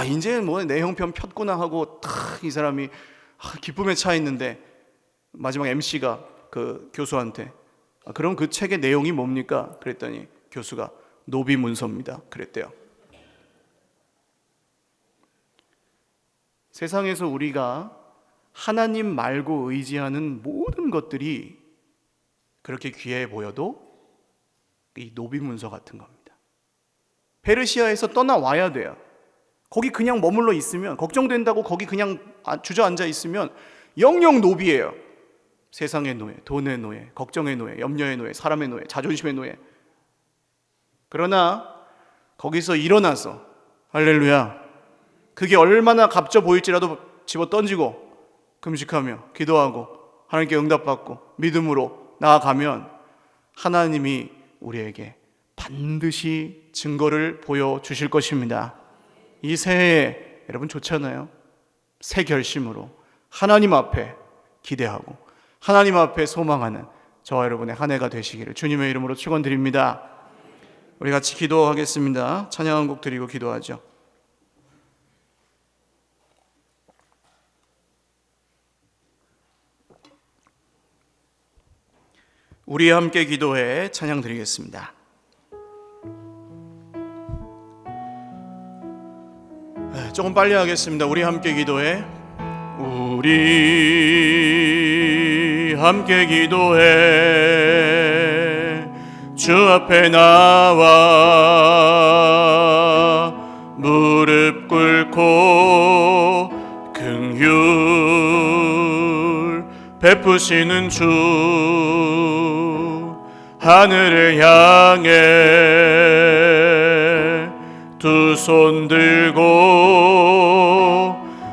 이제 뭐 내 형편 폈구나 하고 탁 이 사람이 기쁨에 차 있는데 마지막 MC가 그 교수한테 그럼 그 책의 내용이 뭡니까? 그랬더니 교수가 노비 문서입니다 그랬대요. 세상에서 우리가 하나님 말고 의지하는 모든 것들이 그렇게 귀해 보여도 이 노비 문서 같은 겁니다. 페르시아에서 떠나와야 돼요. 거기 그냥 머물러 있으면, 걱정된다고 거기 그냥 주저앉아 있으면 영영 노비예요. 세상의 노예, 돈의 노예, 걱정의 노예, 염려의 노예, 사람의 노예, 자존심의 노예. 그러나 거기서 일어나서 할렐루야, 그게 얼마나 값져 보일지라도 집어 던지고 금식하며 기도하고 하나님께 응답받고 믿음으로 나아가면 하나님이 우리에게 반드시 증거를 보여주실 것입니다. 이 새해에 여러분 좋잖아요. 새 결심으로 하나님 앞에 기대하고 하나님 앞에 소망하는 저와 여러분의 한 해가 되시기를 주님의 이름으로 축원드립니다. 우리 같이 기도하겠습니다. 찬양 한 곡 드리고 기도하죠. 우리 함께 기도해 찬양 드리겠습니다. 조금 빨리 하겠습니다. 우리 함께 기도해. 우리 함께 기도해. 주 앞에 나와 무릎 꿇고 긍휼 베푸시는 주 하늘을 향해 두 손 들고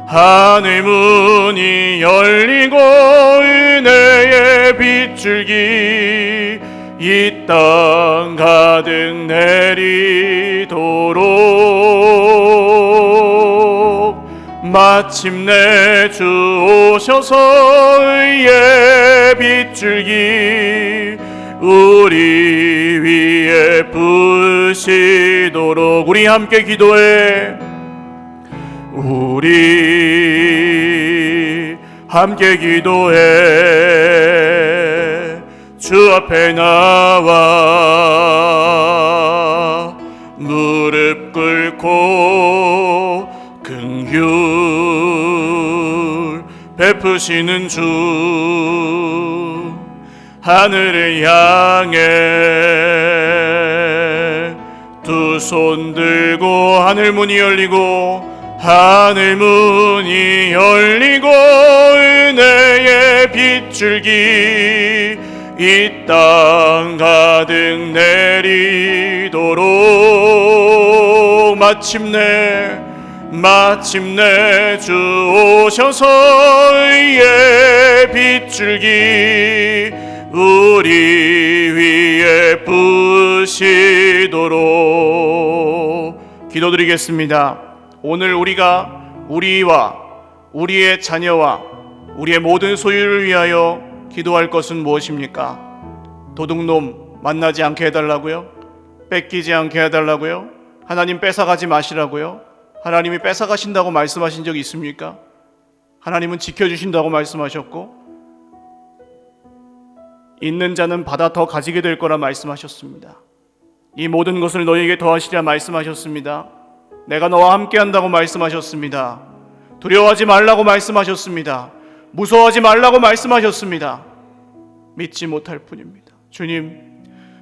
하늘 문이 열리고 은혜의 빗줄기 이 땅 가득 내리도록 마침내 주 오셔서 의의 빗줄기 우리 위에 부으시도록 우리 함께 기도해. 우리 함께 기도해. 주 앞에 나와 무릎 꿇고 긍휼 베푸시는 주 하늘을 향해 두 손 들고 하늘 문이 열리고 하늘 문이 열리고 은혜의 빗줄기 이 땅 가득 내리도록 마침내 주 오셔서 의의 빗줄기 우리 위에 부으시도록 기도드리겠습니다. 오늘 우리가 우리와 우리의 자녀와 우리의 모든 소유를 위하여 기도할 것은 무엇입니까? 도둑놈 만나지 않게 해달라고요? 뺏기지 않게 해달라고요? 하나님 뺏어가지 마시라고요? 하나님이 뺏어가신다고 말씀하신 적 있습니까? 하나님은 지켜주신다고 말씀하셨고 있는 자는 받아 더 가지게 될 거라 말씀하셨습니다. 이 모든 것을 너희에게 더하시리라 말씀하셨습니다. 내가 너와 함께 한다고 말씀하셨습니다. 두려워하지 말라고 말씀하셨습니다. 무서워하지 말라고 말씀하셨습니다. 믿지 못할 뿐입니다. 주님,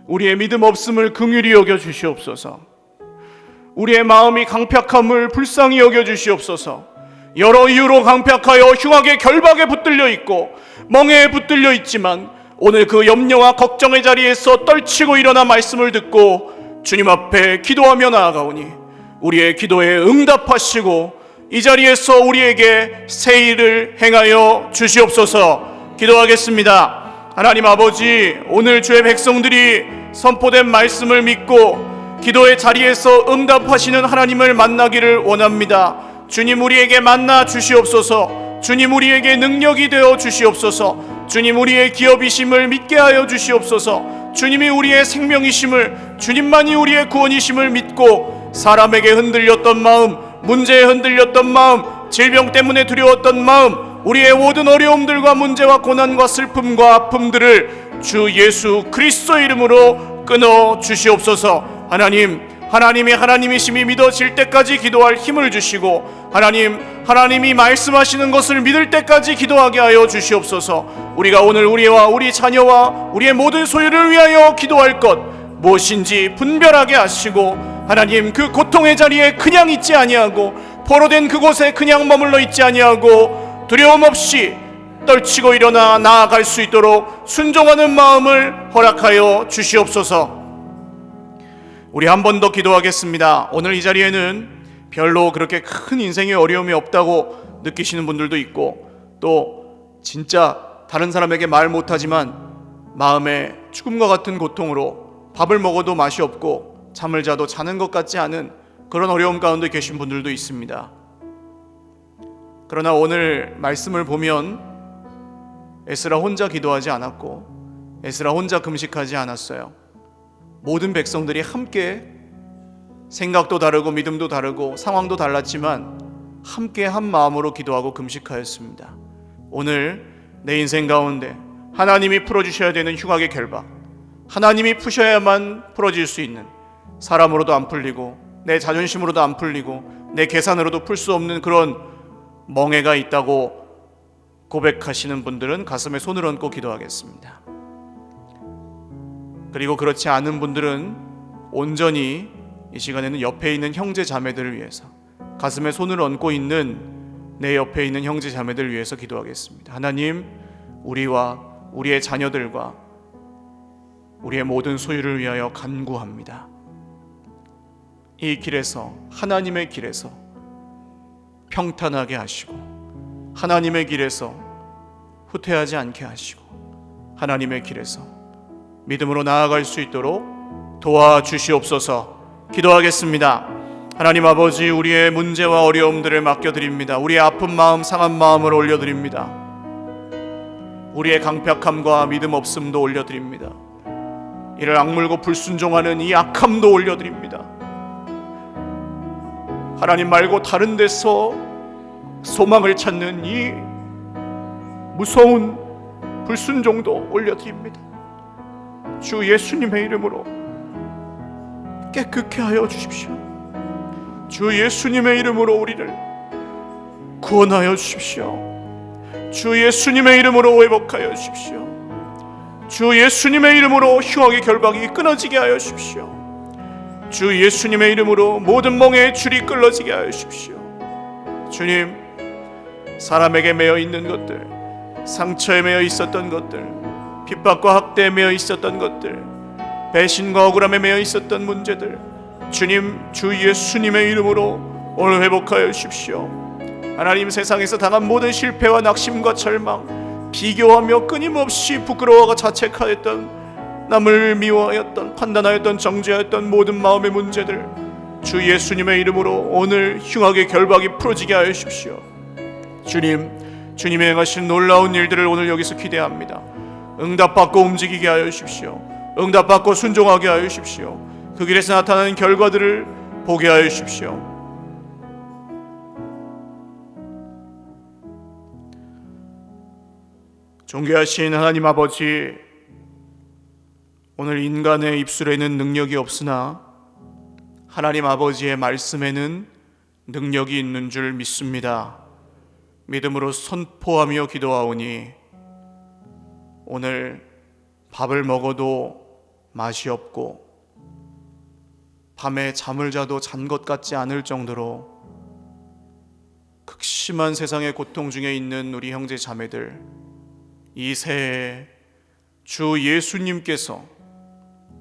우리의 믿음 없음을 긍휼히 여겨 주시옵소서. 우리의 마음이 강팍함을 불쌍히 여겨 주시옵소서. 여러 이유로 강팍하여 흉악의 결박에 붙들려 있고 멍에에 붙들려 있지만 오늘 그 염려와 걱정의 자리에서 떨치고 일어나 말씀을 듣고 주님 앞에 기도하며 나아가오니 우리의 기도에 응답하시고 이 자리에서 우리에게 새 일을 행하여 주시옵소서. 기도하겠습니다. 하나님 아버지, 오늘 주의 백성들이 선포된 말씀을 믿고 기도의 자리에서 응답하시는 하나님을 만나기를 원합니다. 주님, 우리에게 만나 주시옵소서. 주님 우리에게 능력이 되어 주시옵소서. 주님 우리의 기업이심을 믿게 하여 주시옵소서. 주님이 우리의 생명이심을, 주님만이 우리의 구원이심을 믿고 사람에게 흔들렸던 마음, 문제에 흔들렸던 마음, 질병 때문에 두려웠던 마음, 우리의 모든 어려움들과 문제와 고난과 슬픔과 아픔들을 주 예수 그리스도의 이름으로 끊어 주시옵소서. 하나님이 하나님이심이 믿어질 때까지 기도할 힘을 주시고, 하나님이 말씀하시는 것을 믿을 때까지 기도하게 하여 주시옵소서. 우리가 오늘 우리와 우리 자녀와 우리의 모든 소유를 위하여 기도할 것 무엇인지 분별하게 하시고, 하나님 그 고통의 자리에 그냥 있지 아니하고, 포로된 그곳에 그냥 머물러 있지 아니하고, 두려움 없이 떨치고 일어나 나아갈 수 있도록 순종하는 마음을 허락하여 주시옵소서. 우리 한 번 더 기도하겠습니다. 오늘 이 자리에는 별로 그렇게 큰 인생의 어려움이 없다고 느끼시는 분들도 있고, 또 진짜 다른 사람에게 말 못하지만 마음에 죽음과 같은 고통으로 밥을 먹어도 맛이 없고 잠을 자도 자는 것 같지 않은 그런 어려움 가운데 계신 분들도 있습니다. 그러나 오늘 말씀을 보면 에스라 혼자 기도하지 않았고, 에스라 혼자 금식하지 않았어요. 모든 백성들이 함께, 생각도 다르고 믿음도 다르고 상황도 달랐지만 함께 한 마음으로 기도하고 금식하였습니다. 오늘 내 인생 가운데 하나님이 풀어주셔야 되는 흉악의 결박, 하나님이 푸셔야만 풀어질 수 있는, 사람으로도 안 풀리고 내 자존심으로도 안 풀리고 내 계산으로도 풀 수 없는 그런 멍해가 있다고 고백하시는 분들은 가슴에 손을 얹고 기도하겠습니다. 그리고 그렇지 않은 분들은 온전히 이 시간에는 옆에 있는 형제 자매들을 위해서, 가슴에 손을 얹고 있는 내 옆에 있는 형제 자매들을 위해서 기도하겠습니다. 하나님, 우리와 우리의 자녀들과 우리의 모든 소유를 위하여 간구합니다. 이 길에서, 하나님의 길에서 평탄하게 하시고, 하나님의 길에서 후퇴하지 않게 하시고, 하나님의 길에서 믿음으로 나아갈 수 있도록 도와주시옵소서. 기도하겠습니다. 하나님 아버지, 우리의 문제와 어려움들을 맡겨드립니다. 우리의 아픈 마음, 상한 마음을 올려드립니다. 우리의 강팍함과 믿음 없음도 올려드립니다. 이를 악물고 불순종하는 이 악함도 올려드립니다. 하나님 말고 다른 데서 소망을 찾는 이 무서운 불순종도 올려드립니다. 주 예수님의 이름으로 깨끗게 하여 주십시오. 주 예수님의 이름으로 우리를 구원하여 주십시오. 주 예수님의 이름으로 회복하여 주십시오. 주 예수님의 이름으로 흉악의 결박이 끊어지게 하여 주십시오. 주 예수님의 이름으로 모든 멍에의 줄이 끊어지게 하여 주십시오. 주님, 사람에게 매여 있는 것들, 상처에 매여 있었던 것들, 핍박과 학대에 매여 있었던 것들, 배신과 억울함에 매여 있었던 문제들, 주님, 주 예수님의 이름으로 오늘 회복하여 주십시오. 하나님, 세상에서 당한 모든 실패와 낙심과 절망, 비교하며 끊임없이 부끄러워하고 자책하였던, 남을 미워하였던, 판단하였던, 정죄하였던 모든 마음의 문제들, 주 예수님의 이름으로 오늘 흉악의 결박이 풀어지게 하여 주십시오. 주님, 주님이 행하신 놀라운 일들을 오늘 여기서 기대합니다. 응답받고 움직이게 하여 주십시오. 응답받고 순종하게 하여 주십시오. 그 길에서 나타나는 결과들을 보게 하여 주십시오. 존귀하신 하나님 아버지, 오늘 인간의 입술에는 능력이 없으나 하나님 아버지의 말씀에는 능력이 있는 줄 믿습니다. 믿음으로 선포하며 기도하오니 오늘 밥을 먹어도 맛이 없고 밤에 잠을 자도 잔 것 같지 않을 정도로 극심한 세상의 고통 중에 있는 우리 형제 자매들, 이 새해 주 예수님께서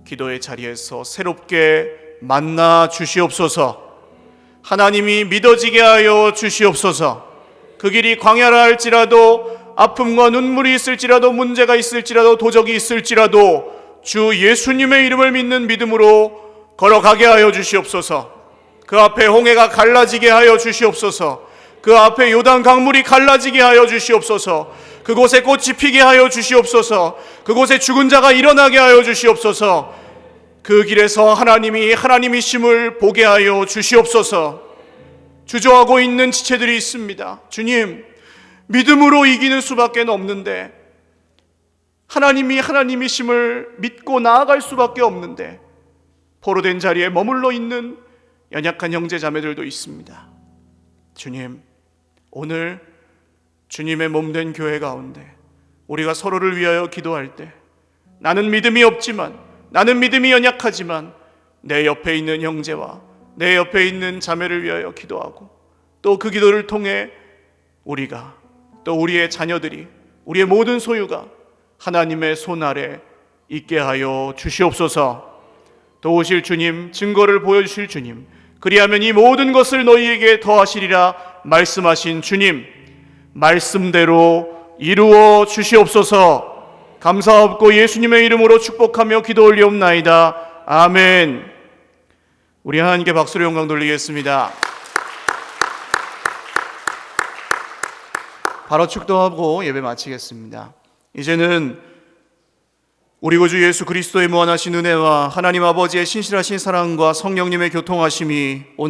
기도의 자리에서 새롭게 만나 주시옵소서. 하나님이 믿어지게 하여 주시옵소서. 그 길이 광야라 할지라도, 아픔과 눈물이 있을지라도, 문제가 있을지라도, 도적이 있을지라도 주 예수님의 이름을 믿는 믿음으로 걸어가게 하여 주시옵소서. 그 앞에 홍해가 갈라지게 하여 주시옵소서. 그 앞에 요단 강물이 갈라지게 하여 주시옵소서. 그곳에 꽃이 피게 하여 주시옵소서. 그곳에 죽은 자가 일어나게 하여 주시옵소서. 그 길에서 하나님이 하나님이심을 보게 하여 주시옵소서. 주저하고 있는 지체들이 있습니다. 주님, 믿음으로 이기는 수밖에 없는데, 하나님이 하나님이심을 믿고 나아갈 수밖에 없는데 포로된 자리에 머물러 있는 연약한 형제 자매들도 있습니다. 주님, 오늘 주님의 몸된 교회 가운데 우리가 서로를 위하여 기도할 때, 나는 믿음이 없지만, 나는 믿음이 연약하지만 내 옆에 있는 형제와 내 옆에 있는 자매를 위하여 기도하고, 또 그 기도를 통해 우리가, 또 우리의 자녀들이, 우리의 모든 소유가 하나님의 손 아래 있게 하여 주시옵소서. 도우실 주님, 증거를 보여주실 주님, 그리하면 이 모든 것을 너희에게 더하시리라 말씀하신 주님, 말씀대로 이루어 주시옵소서. 감사하옵고 예수님의 이름으로 축복하며 기도 올리옵나이다. 아멘. 우리 하나님께 박수로 영광 돌리겠습니다. 바로 축도하고 예배 마치겠습니다. 이제는 우리 구주 예수 그리스도의 무한하신 은혜와 하나님 아버지의 신실하신 사랑과 성령님의 교통하심이 오늘